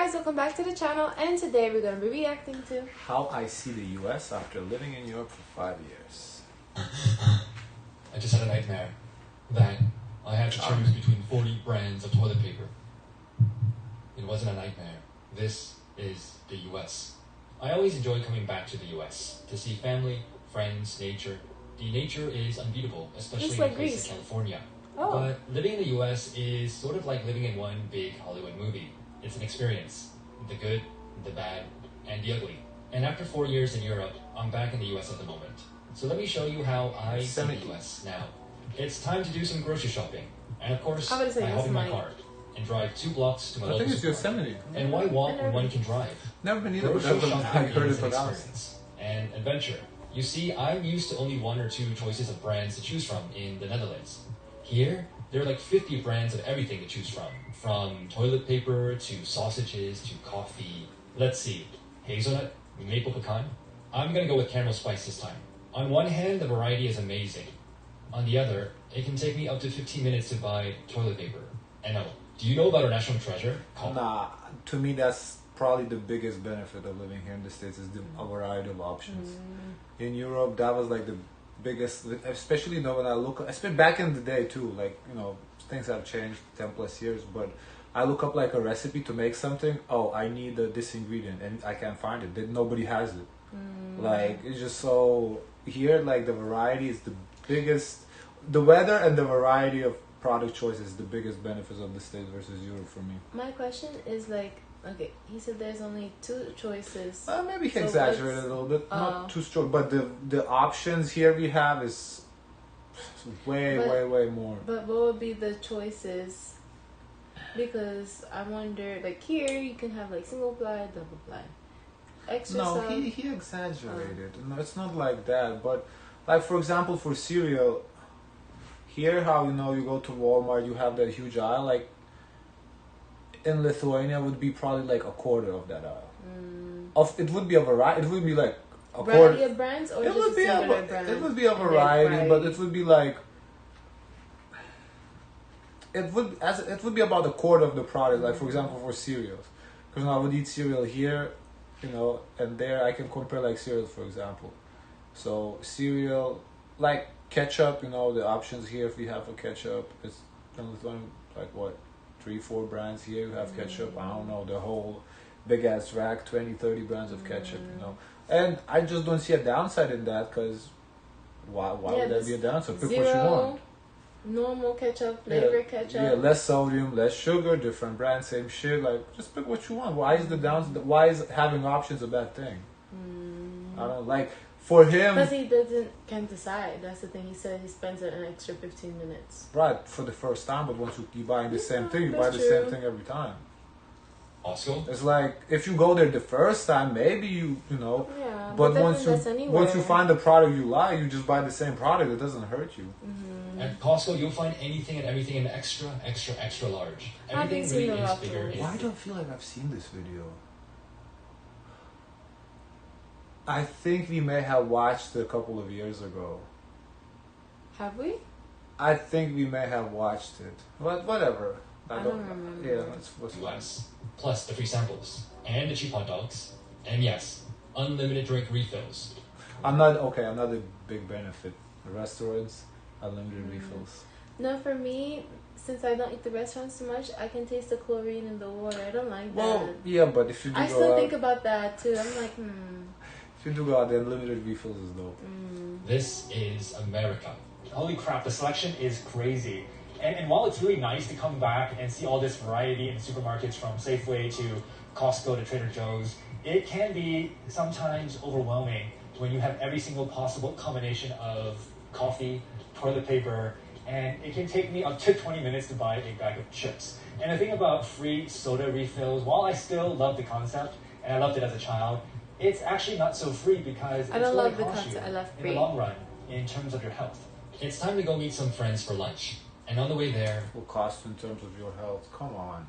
guys, welcome back to the channel, and today we're going to be reacting to how I see the US after living in Europe for 5 years. I just had a nightmare that I had to choose between 40 brands of toilet paper. It wasn't a nightmare. This is the US. I always enjoy coming back to the US to see family, friends, nature. The nature is unbeatable, especially in a place like California. Oh. But living in the US is sort of like living in one big Hollywood movie. It's an experience. The good, the bad, and the ugly. And after 4 years in Europe, I'm back in the US at the moment. So let me show you how I see the US now. It's time to do some grocery shopping. And of course, I hop in my car and drive 2 blocks to my local Yosemite. And why walk when one can drive? Never been either, but I heard it an experience and adventure. You see, I'm used to only 1 or 2 choices of brands to choose from in the Netherlands. Here, there are like 50 brands of everything to choose from toilet paper to sausages to coffee. Let's see, hazelnut, maple pecan. I'm gonna go with caramel spice this time. On one hand, the variety is amazing. On the other, it can take me up to 15 minutes to buy toilet paper. And no, do you know about our national treasure? Nah, to me that's probably the biggest benefit of living here in the States is a variety of options. In Europe, that was like the biggest, especially when I look, especially back in the day too, like, things have changed 10 plus years, but I look up like a recipe to make something. Oh, I need this ingredient and I can't find it. Nobody has it. Like, it's just so, here, like, the variety is the biggest, the weather and the variety of product choices is the biggest benefits of the States versus Europe for me. My question is like, okay, he said there's only 2 choices. Maybe he exaggerated a little bit, not too strong, but the options here we have is way more. But what would be the choices? Because I wonder, like, here you can have like single ply, double ply, extra. No, he exaggerated. No, it's not like that. But like, for example, for cereal, here how you go to Walmart, you have that huge aisle. Like in Lithuania, would be probably like a quarter of that aisle. It would be a variety. It would be like a variety of brands, or it just would be a brand? It would be a variety, but it would be like it would be about a quarter of the product. Like, for example, for cereals, because I would eat cereal here, and there I can compare like cereals, for example. So cereal, like ketchup, the options here, if we have a ketchup, it's like what, 3-4 brands here. You have ketchup, I don't know, the whole big ass rack, 20-30 brands of ketchup, and I just don't see a downside in that, because why would that be a downside? Pick what you want. Normal ketchup, flavor ketchup. Yeah, less sodium, less sugar, different brand, same shit. Like, just pick what you want. Why is having options a bad thing? I don't like. For him, because he can't decide. That's the thing. He said he spends an extra 15 minutes. Right, for the first time, but once you buy the same thing, you buy the same thing every time. Also, it's like, if you go there the first time, maybe Yeah, but once you find the product you like, you just buy the same product. It doesn't hurt you. At Costco, you'll find anything and everything in extra large. Everything really is bigger. Why do I feel like I've seen this video? I think we may have watched it a couple of years ago. Have we? I think we may have watched it. But whatever. I don't remember. Yeah, it's US. Plus the free samples. And the cheap hot dogs. And yes, unlimited drink refills. Another big benefit. The restaurants, unlimited refills. No, for me, since I don't eat the restaurants too much, I can taste the chlorine in the water. I don't like that. Yeah, but if you do I still think about that too. I'm like, If you do go out, the unlimited refills is dope. This is America. Holy crap, the selection is crazy. And while it's really nice to come back and see all this variety in supermarkets, from Safeway to Costco to Trader Joe's, it can be sometimes overwhelming when you have every single possible combination of coffee, toilet paper, and it can take me up to 20 minutes to buy a bag of chips. And the thing about free soda refills, while I still love the concept, and I loved it as a child, it's actually not so free, because it's I really love the cost concept. you I love free in the long run in terms of your health. It's time to go meet some friends for lunch. And on the way there, will cost in terms of your health. Come on.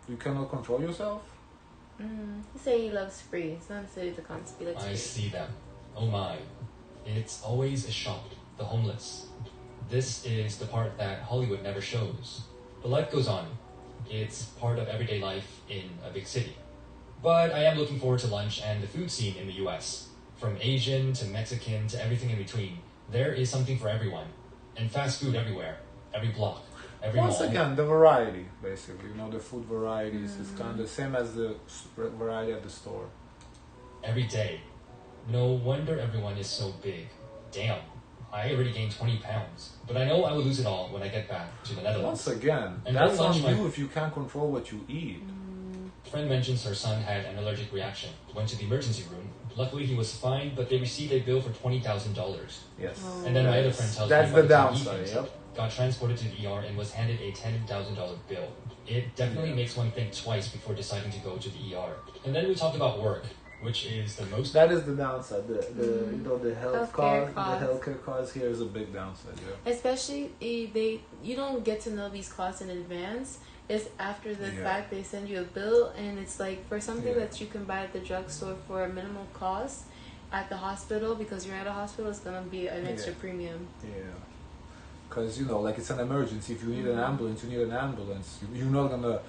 You cannot control yourself? He said he loves free. It's not necessarily the concept. He likes free. I see them. Oh my. It's always a shop. The homeless. This is the part that Hollywood never shows. But life goes on. It's part of everyday life in a big city. But I am looking forward to lunch and the food scene in the US. From Asian to Mexican to everything in between, there is something for everyone. And fast food everywhere, every block, every Once mall. again, the variety, basically. The food varieties is kind of the same as the variety at the store. Every day. No wonder everyone is so big. Damn, I already gained 20 pounds. But I know I will lose it all when I get back to the Netherlands. Once again, And that's during on lunch, you if you can't control what you eat. My friend mentions her son had an allergic reaction. Went to the emergency room. Luckily, he was fine, but they received a bill for $20,000. Yes. And then my other friend tells That's me the about he downside, yep. got transported to the ER and was handed a $10,000 bill. It definitely makes one think twice before deciding to go to the ER. And then we talked about work, which is the most. That is the downside. The health Healthcare cost, costs. the healthcare cost here is a big downside. Yeah. Especially if you don't get to know these costs in advance. It's after the fact they send you a bill, and it's like for something that you can buy at the drugstore for a minimal cost at the hospital, because you're at a hospital, it's gonna be an extra premium. Yeah. Because like it's an emergency. If you need an ambulance, you need an ambulance. You're not gonna.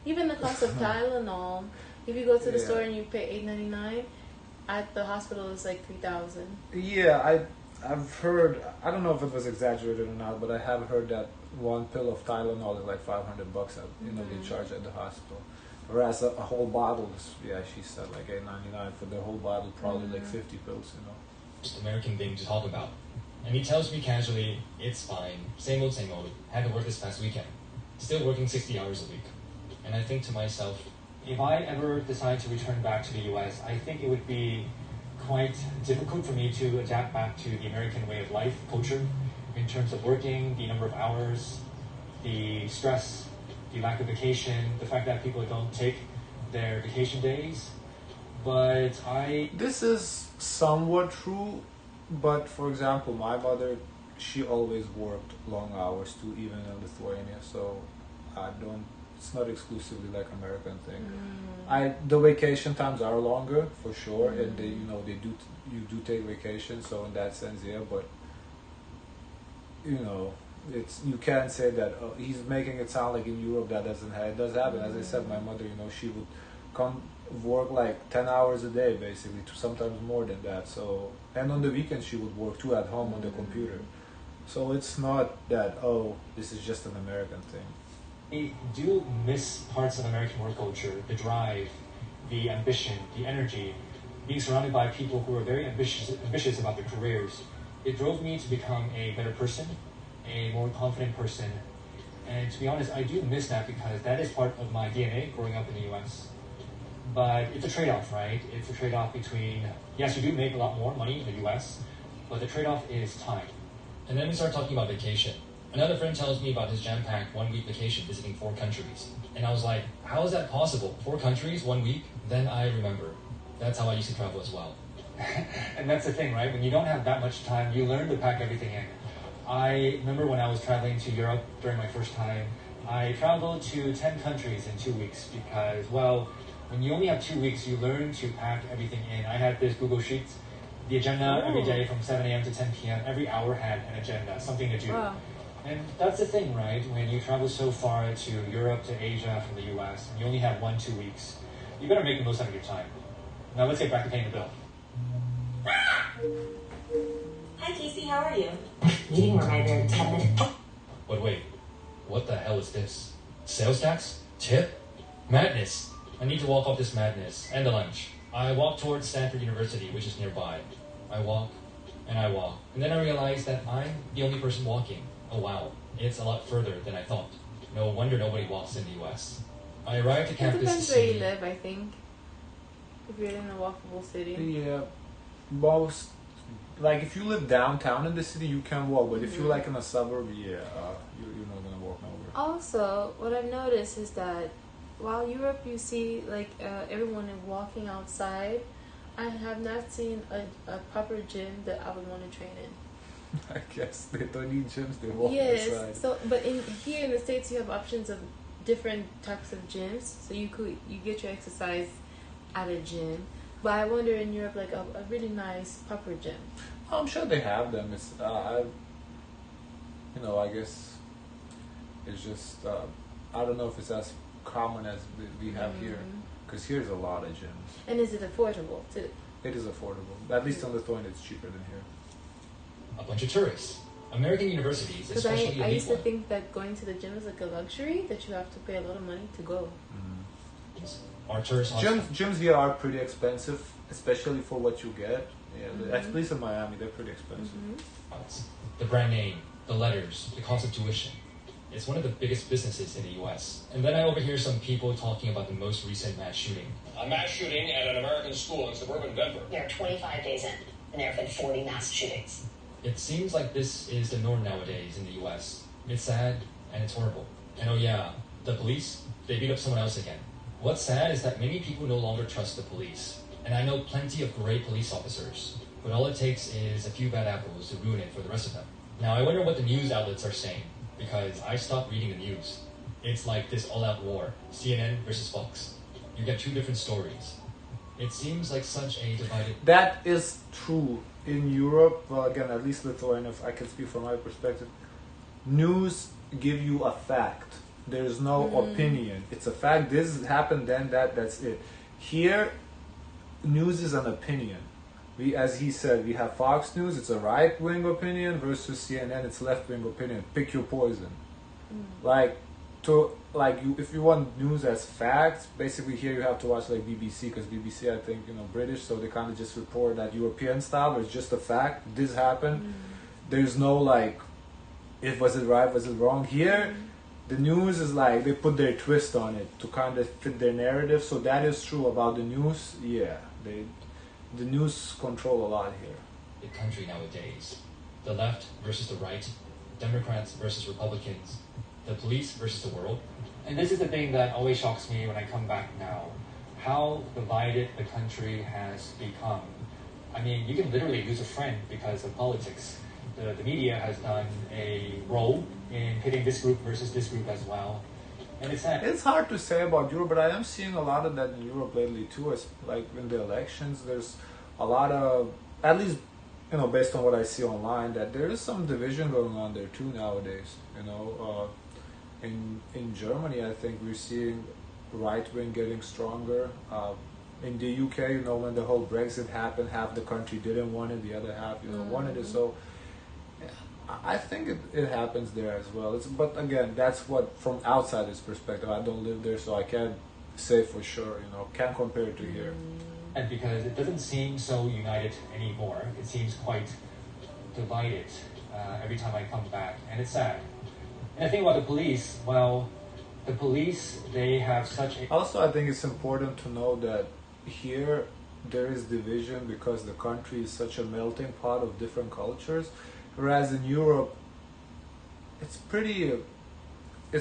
Even the cost of Tylenol. If you go to the store and you pay $8.99, at the hospital it's like $3,000. Yeah, I've heard. I don't know if it was exaggerated or not, but I have heard that one pill of Tylenol is like $500. They charge at the hospital. Whereas a whole bottle is, she said like $8.99 for the whole bottle, probably like 50 pills. Just American thing to talk about. And he tells me casually, it's fine, same old, had to work this past weekend. Still working 60 hours a week. And I think to myself, if I ever decide to return back to the US, I think it would be quite difficult for me to adapt back to the American way of life, culture, in terms of working, the number of hours, the stress, the lack of vacation, the fact that people don't take their vacation days. But This is somewhat true, but for example, my mother, she always worked long hours too, even in Lithuania, so it's not exclusively like American thing. The vacation times are longer for sure, and you do take vacation, so in that sense, but you can't say that he's making it sound like in Europe that doesn't happen. It does happen. As I said, my mother, she would come work like 10 hours a day, basically, sometimes more than that. So, and on the weekends she would work too at home on the computer. So it's not that this is just an American thing. I do miss parts of American work culture, the drive, the ambition, the energy, being surrounded by people who are very ambitious about their careers. It drove me to become a better person, a more confident person. And to be honest, I do miss that because that is part of my DNA growing up in the US. But it's a trade-off, right? It's a trade-off between, yes, you do make a lot more money in the US, but the trade-off is time. And then we start talking about vacation. Another friend tells me about his jam-packed 1 week vacation visiting 4 countries. And I was like, how is that possible? 4 countries, 1 week? Then I remember. That's how I used to travel as well. And that's the thing, right? When you don't have that much time, you learn to pack everything in. I remember when I was traveling to Europe during my first time, I traveled to 10 countries in 2 weeks because, well, when you only have 2 weeks, you learn to pack everything in. I had this Google Sheets, the agenda every day from 7 a.m. to 10 p.m. Every hour had an agenda, something to do. Wow. And that's the thing, right? When you travel so far to Europe, to Asia, from the US, and you only have 1-2 weeks, you better make the most out of your time. Now let's get back to paying the bill. Hi Casey, how are you? Meeting reminder 10 minutes. But wait, what the hell is this? Sales tax? Tip? Madness. I need to walk off this madness. And the lunch. I walk towards Stanford University, which is nearby. I walk, and I walk. And then I realize that I'm the only person walking. Oh wow, it's a lot further than I thought. No wonder nobody walks in the US. I arrived at It campus to depends where you see... live, I think. If you're in a walkable city. Yeah, most like if you live downtown in the city, you can walk. But if you're like in a suburb, you're not gonna walk nowhere. Also, what I've noticed is that while Europe you see like everyone is walking outside, I have not seen a proper gym that I would want to train in. I guess they don't need gyms; they walk Yes. outside. So, but here in the States, you have options of different types of gyms. So you get your exercise at a gym. But I wonder in Europe, like a really nice proper gym. I'm sure they have them. It's I guess it's just I don't know if it's as common as we have here, because here's a lot of gyms. And is it affordable too? It is affordable. At least in Lithuania, it's cheaper than here. A bunch of tourists. American universities, Because especially I elite used to ones. think that going to the gym is like a luxury, that you have to pay a lot of money to go. Our tourist Gyms here are pretty expensive, especially for what you get. Yeah, at least in Miami, they're pretty expensive. the brand name, the letters, the cost of tuition. It's one of the biggest businesses in the US. And then I overhear some people talking about the most recent mass shooting. A mass shooting at an American school in suburban Denver. They're 25 days in, and there have been 40 mass shootings. It seems like this is the norm nowadays in the US. It's sad and it's horrible. And oh yeah, the police, they beat up someone else again. What's sad is that many people no longer trust the police. And I know plenty of great police officers, but all it takes is a few bad apples to ruin it for the rest of them. Now I wonder what the news outlets are saying, because I stopped reading the news. It's like this all-out war, CNN versus Fox. You get two different stories. It seems like such a divided... That is true. In Europe, well, again, at least Lithuania, if I can speak from my perspective, news give you a fact. There's no opinion. It's a fact. This happened, then that's it. Here, news is an opinion. As he said, we have Fox News, it's a right-wing opinion, versus CNN, it's left-wing opinion. Pick your poison. If you want news as facts, basically here you have to watch like BBC, because BBC, I think, British, so they kind of just report that European style. It's just a fact. This happened. There's no was it right, was it wrong? Here, the news is like they put their twist on it to kind of fit their narrative. So that is true about the news. Yeah, the news control a lot here. The country nowadays. The left versus the right. Democrats versus Republicans. The police versus the world. And this is the thing that always shocks me when I come back now. How divided the country has become. I mean, you can literally lose a friend because of politics. The media has done a role in pitting this group versus this group as well. And it's sad. It's hard to say about Europe, but I am seeing a lot of that in Europe lately too. It's like in the elections, there's a lot of, at least, based on what I see online, that there is some division going on there too nowadays. In Germany, I think we're seeing right wing getting stronger. In the UK, when the whole Brexit happened, half the country didn't want it, the other half, wanted it. So I think it happens there as well. But again, that's what from outsider's perspective. I don't live there, so I can't say for sure. Can't compare it to here. And because it doesn't seem so united anymore, it seems quite divided every time I come back, and it's sad. And the thing about the police, well, the police, they have such a... Also, I think it's important to know that here there is division because the country is such a melting pot of different cultures, whereas in Europe, it's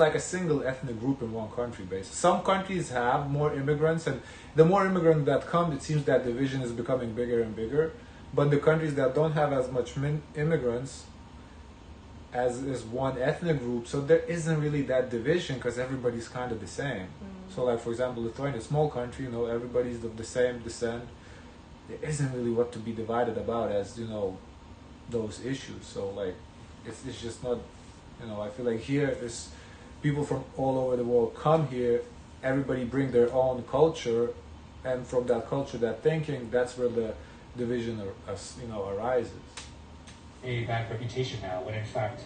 like a single ethnic group in one country, basically. Some countries have more immigrants, and the more immigrants that come, it seems that division is becoming bigger and bigger. But the countries that don't have as much immigrants as is one ethnic group, so there isn't really that division because everybody's kind of the same. So like, for example, Lithuania, a small country, everybody's of the same descent. There isn't really what to be divided about as, those issues. So like, it's just not, I feel like here is people from all over the world come here, everybody bring their own culture, and from that culture, that thinking, that's where the division arises. A bad reputation now, when in fact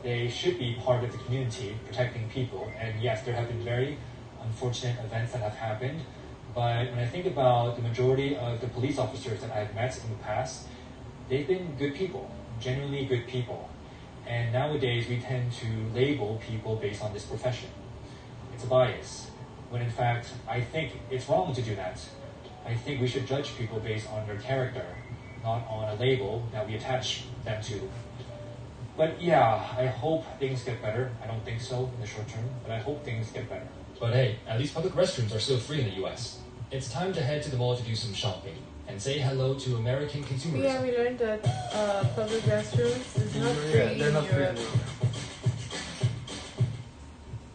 they should be part of the community protecting people. And yes, there have been very unfortunate events that have happened, but when I think about the majority of the police officers that I've met in the past, they've been good people, genuinely good people. And nowadays we tend to label people based on this profession. It's a bias, when in fact I think it's wrong to do that. I think we should judge people based on their character, not on a label that we attach them to. But yeah, I hope things get better. I don't think so in the short term, but I hope things get better. But hey, at least public restrooms are still free in the US. It's time to head to the mall to do some shopping and say hello to American consumerism. Yeah, we learned that public restrooms is not free they're not in Europe.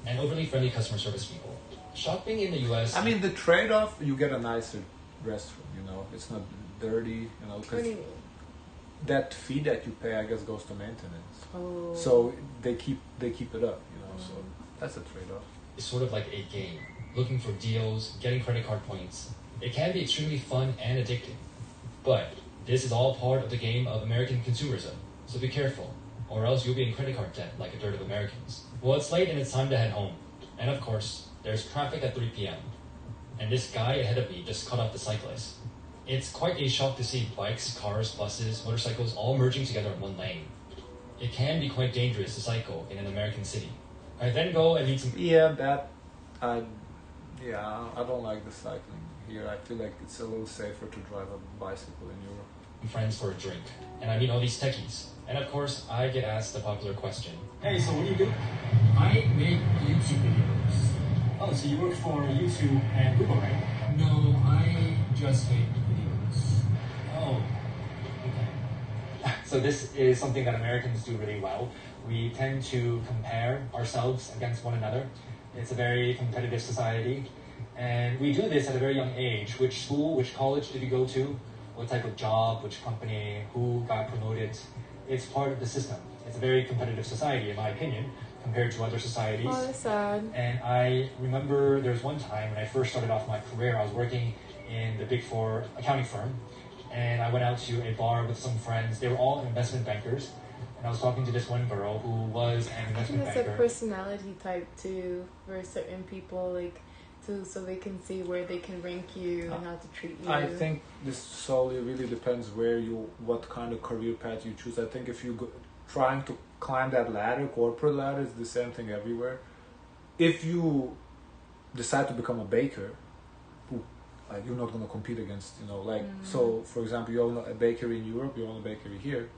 And overly friendly customer service people. Shopping in the US... I mean, the trade-off, you get a nicer restroom, it's not dirty, because that fee that you pay, I guess, goes to maintenance. Oh. So they keep it up, so That's a trade-off. It's sort of like a game, looking for deals, getting credit card points. It can be extremely fun and addicting. But this is all part of the game of American consumerism, so be careful, or else you'll be in credit card debt like a third of Americans. Well, it's late and it's time to head home. And of course, there's traffic at 3 p.m. And this guy ahead of me just cut off the cyclist. It's quite a shock to see bikes, cars, buses, motorcycles all merging together in one lane. It can be quite dangerous to cycle in an American city. I then go and meet some... I don't like the cycling here. I feel like it's a little safer to drive a bicycle in Europe. friends for a drink, and I meet all these techies. And of course, I get asked the popular question. Hey, so what do you do? I make YouTube videos. Oh, so you work for YouTube and Google, right? No, I just make videos. Oh, okay. So this is something that Americans do really well. We tend to compare ourselves against one another. It's a very competitive society. And we do this at a very young age. Which school, which college did you go to? What type of job, which company, who got promoted? It's part of the system. It's a very competitive society, in my opinion, compared to other societies. Oh, that's sad. And I remember there was one time when I first started off my career, I was working in the Big Four accounting firm. And I went out to a bar with some friends. They were all investment bankers. And I was talking to this one girl who was an investment I think banker. it's a personality type too for certain people, like so they can see where they can rank you and how to treat you. I think this solely really depends what kind of career path you choose. I think if you go trying to climb that ladder, corporate ladder, is the same thing everywhere. If you decide to become a baker, like you're not going to compete against, so for example, you own a bakery in Europe, you own a bakery here,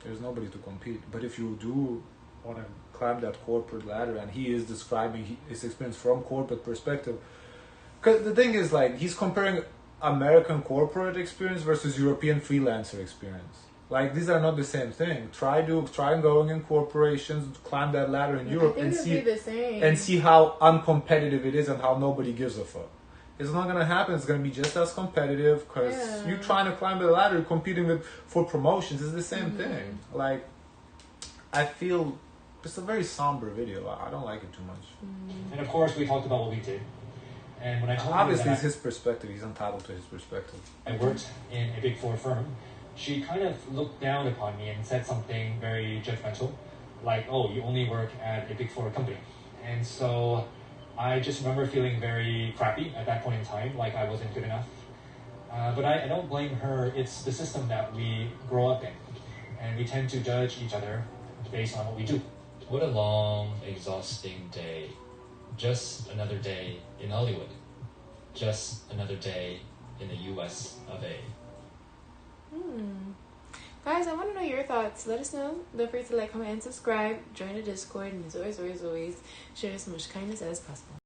there's nobody to compete. But if you do want to climb that corporate ladder, and he is describing his experience from corporate perspective, because the thing is, like, he's comparing American corporate experience versus European freelancer experience. Like, these are not the same thing. Try going in corporations, climb that ladder in Europe, and see how uncompetitive it is and how nobody gives a fuck. It's not gonna happen. It's gonna be just as competitive because you're trying to climb the ladder, you're competing for promotions. It's the same thing. Like, I feel it's a very somber video. I don't like it too much. And of course, we talked about what we did. And when I told obviously her it's his perspective, he's entitled to his perspective. I worked in a Big Four firm, she kind of looked down upon me and said something very judgmental, like, "Oh, you only work at a Big Four company." And so I just remember feeling very crappy at that point in time, like I wasn't good enough. But I don't blame her. It's the system that we grow up in, and we tend to judge each other based on what we do. What a long, exhausting day. Just another day in Hollywood. Just another day in the US of A. Guys, I want to know your thoughts. Let us know. Don't forget to like, comment, and subscribe. Join the Discord. And as always, share as much kindness as possible.